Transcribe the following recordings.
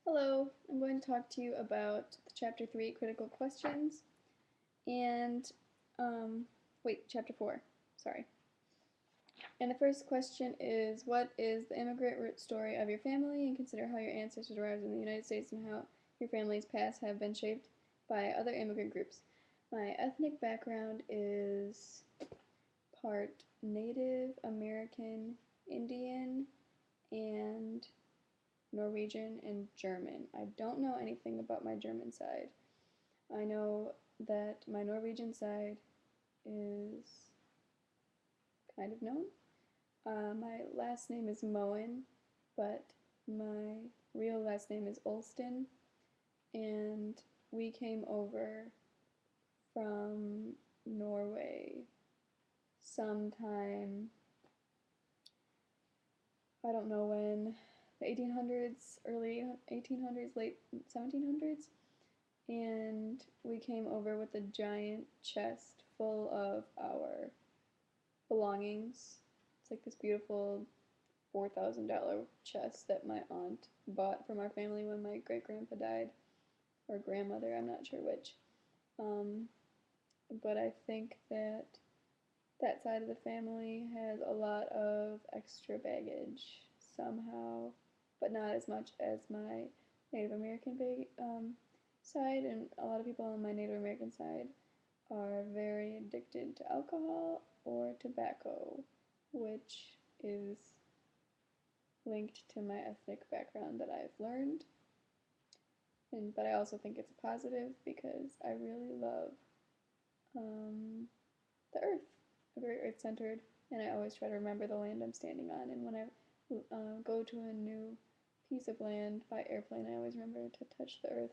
Hello, I'm going to talk to you about the Chapter 3 critical questions and, Chapter 4, sorry. And the first question is, what is the immigrant root story of your family? And consider how your ancestors arrived in the United States and how your family's past have been shaped by other immigrant groups. My ethnic background is part Native American, Indian, and Norwegian, and German. I don't know anything about my German side. I know that my Norwegian side is kind of known. My last name is Moen, but my real last name is Olston, and we came over from Norway sometime, I don't know when, the 1800s, early 1800s, late 1700s, and we came over with a giant chest full of our belongings. It's like this beautiful $4,000 chest that my aunt bought from our family when my great grandpa died, or grandmother, I'm not sure which. But I think that that side of the family has a lot of extra baggage somehow, but not as much as my Native American side, and a lot of people on my Native American side are very addicted to alcohol or tobacco, which is linked to my ethnic background that I've learned. But I also think it's a positive because I really love the earth. I'm very earth centered, and I always try to remember the land I'm standing on. And when I go to a new piece of land by airplane, I always remember to touch the earth,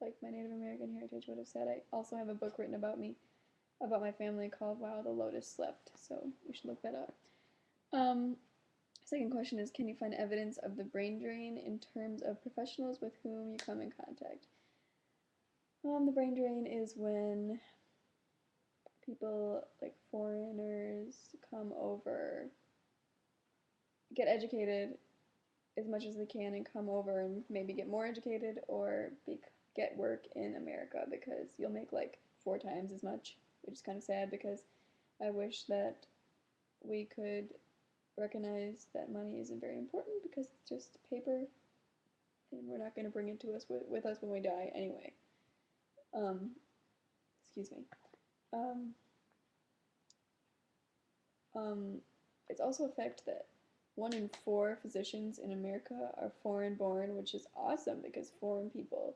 like my Native American heritage would have said. I also have a book written about me, about my family, called While the Lotus Slept, so you should look that up. Second question is, can you find evidence of the brain drain in terms of professionals with whom you come in contact? The brain drain is when people, like foreigners, come over, get educated as much as they can, and come over and maybe get more educated or get work in America, because you'll make like 4 times as much, which is kind of sad because I wish that we could recognize that money isn't very important because it's just paper and we're not going to bring it to us with us when we die anyway. Excuse me. It's also a fact that 1 in 4 physicians in America are foreign born, which is awesome because foreign people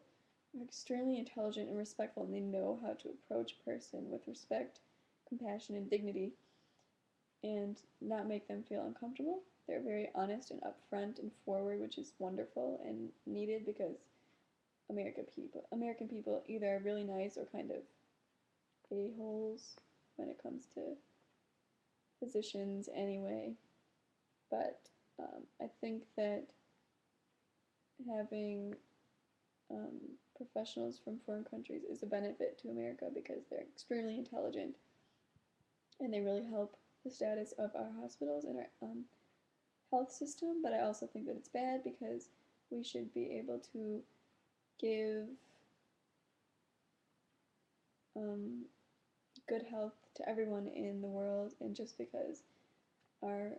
are extremely intelligent and respectful, and they know how to approach a person with respect, compassion, and dignity, and not make them feel uncomfortable. They're very honest and upfront and forward, which is wonderful and needed because American people either are really nice or kind of a-holes when it comes to physicians anyway. But I think that having professionals from foreign countries is a benefit to America because they're extremely intelligent and they really help the status of our hospitals and our health system. But I also think that it's bad because we should be able to give good health to everyone in the world, and just because our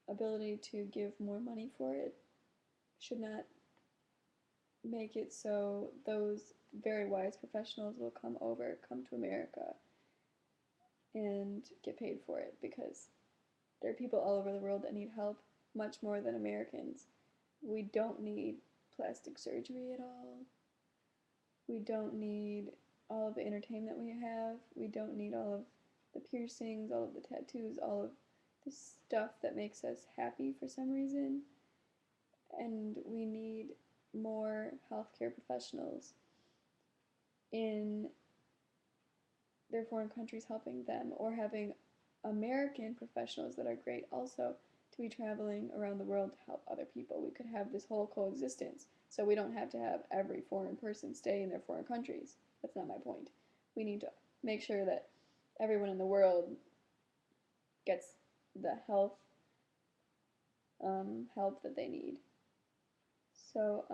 ability to give more money for it should not make it so those very wise professionals will come to America and get paid for it, because there are people all over the world that need help much more than Americans. We don't need plastic surgery at all. We don't need all of the entertainment we have. We don't need all of the piercings, all of the tattoos, all of the stuff that makes us happy for some reason. And we need more healthcare professionals in their foreign countries helping them, or having American professionals that are great also to be traveling around the world to help other people. We could have this whole coexistence, so we don't have to have every foreign person stay in their foreign countries. That's not my point. We need to make sure that everyone in the world gets the health help that they need. So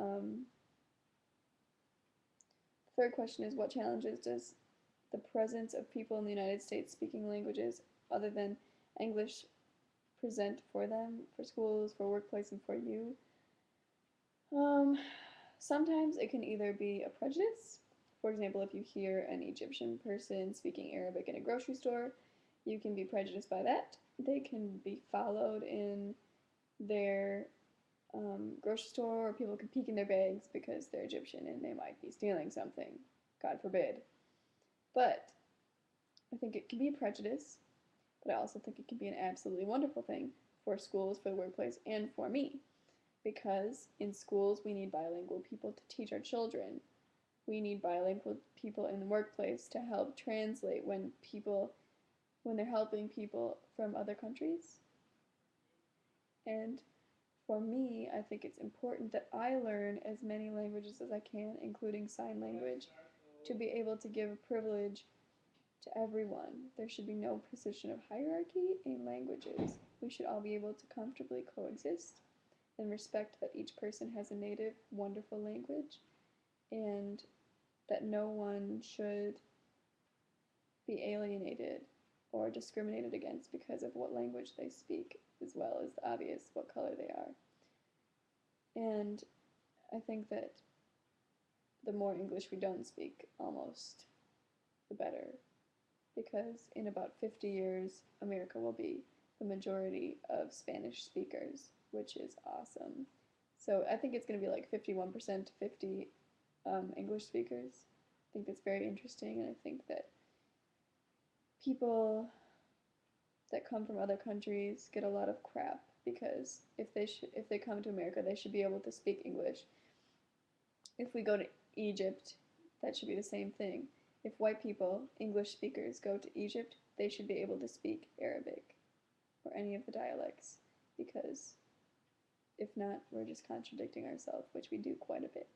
third question is, what challenges does the presence of people in the United States speaking languages other than English present for them, for schools, for workplace, and for you? Um, Sometimes it can either be a prejudice. For example, if you hear an Egyptian person speaking Arabic in a grocery store, you can be prejudiced by that. They can be followed in their grocery store, or people can peek in their bags because they're Egyptian and they might be stealing something, God forbid. But I think it can be a prejudice, but I also think it can be an absolutely wonderful thing for schools, for the workplace, and for me. Because in schools, we need bilingual people to teach our children. We need bilingual people in the workplace to help translate when they're helping people from other countries. And for me, I think it's important that I learn as many languages as I can, including sign language, to be able to give a privilege to everyone. There should be no position of hierarchy in languages. We should all be able to comfortably coexist and respect that each person has a native, wonderful language, and that no one should be alienated or discriminated against because of what language they speak, as well as the obvious what color they are. And I think that the more English we don't speak, almost, the better. Because in about 50 years, America will be the majority of Spanish speakers, which is awesome. So I think it's going to be like 51% to 50 English speakers. I think that's very interesting, and I think that people that come from other countries get a lot of crap because if they come to America, they should be able to speak English. If we go to Egypt, that should be the same thing. If white people, English speakers, go to Egypt, they should be able to speak Arabic or any of the dialects, because if not, we're just contradicting ourselves, which we do quite a bit.